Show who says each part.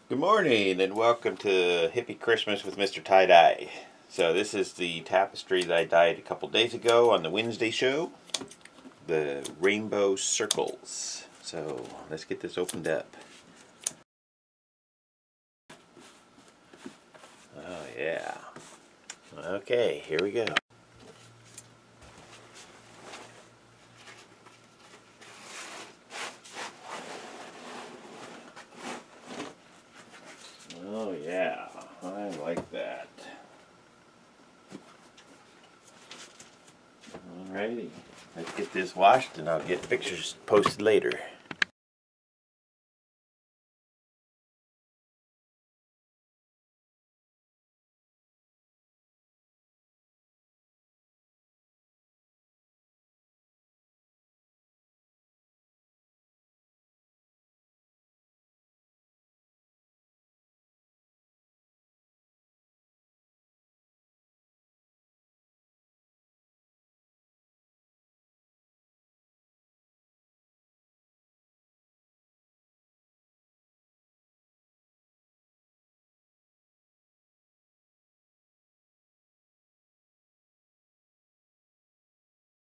Speaker 1: Good morning and welcome to Hippie Christmas with MrTieDye. So this is the tapestry that I dyed a couple days ago on the Wednesday show. The rainbow circles. So let's get this opened up. Oh yeah. Okay, here we go. Oh yeah, I like that. Alrighty, let's get this washed and I'll get pictures posted later.